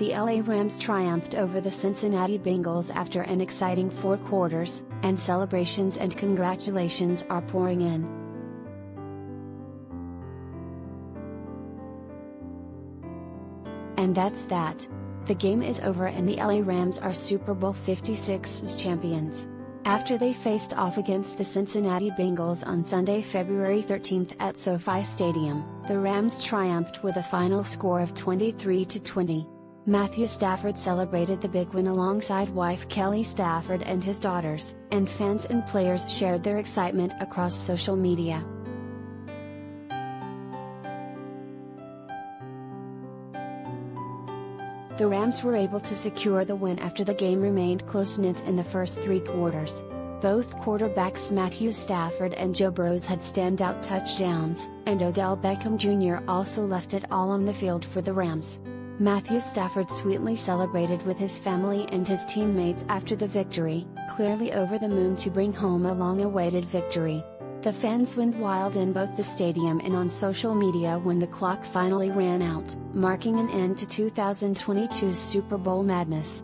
The LA Rams triumphed over the Cincinnati Bengals after an exciting 4 quarters, and celebrations and congratulations are pouring in. And that's that. The game is over and the LA Rams are Super Bowl 56's champions. After they faced off against the Cincinnati Bengals on Sunday, February 13 at SoFi Stadium, the Rams triumphed with a final score of 23-20. Matthew Stafford celebrated the big win alongside wife Kelly Stafford and his daughters, and fans and players shared their excitement across social media. The Rams were able to secure the win after the game remained close-knit in the first 3 quarters. Both quarterbacks Matthew Stafford and Joe Burrow had standout touchdowns, and Odell Beckham Jr. also left it all on the field for the Rams. Matthew Stafford sweetly celebrated with his family and his teammates after the victory, clearly over the moon to bring home a long-awaited victory. The fans went wild in both the stadium and on social media when the clock finally ran out, marking an end to 2022's Super Bowl madness.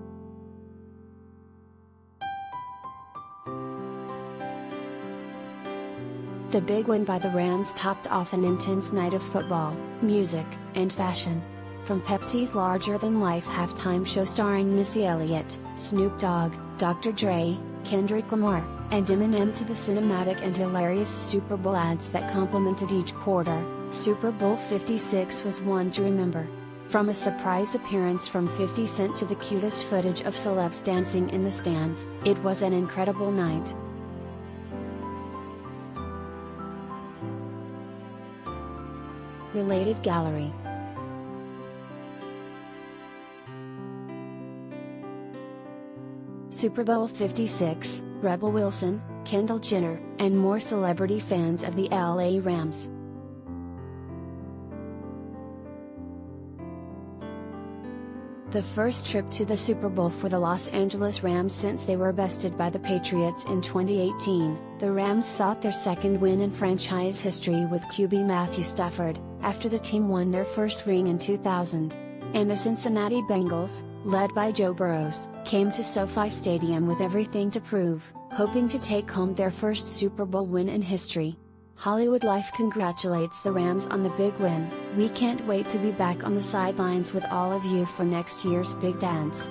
The big win by the Rams topped off an intense night of football, music, and fashion. From Pepsi's larger-than-life halftime show starring Missy Elliott, Snoop Dogg, Dr. Dre, Kendrick Lamar, and Eminem to the cinematic and hilarious Super Bowl ads that complemented each quarter, Super Bowl 56 was one to remember. From a surprise appearance from 50 Cent to the cutest footage of celebs dancing in the stands, it was an incredible night. Related gallery. Super Bowl 56, Rebel Wilson, Kendall Jenner, and more celebrity fans of the LA Rams. The first trip to the Super Bowl for the Los Angeles Rams since they were bested by the Patriots in 2018, the Rams sought their second win in franchise history with QB Matthew Stafford, after the team won their first ring in 2000. And the Cincinnati Bengals, led by Joe Burrow, came to SoFi Stadium with everything to prove, hoping to take home their first Super Bowl win in history. Hollywood Life congratulates the Rams on the big win. We can't wait to be back on the sidelines with all of you for next year's big dance.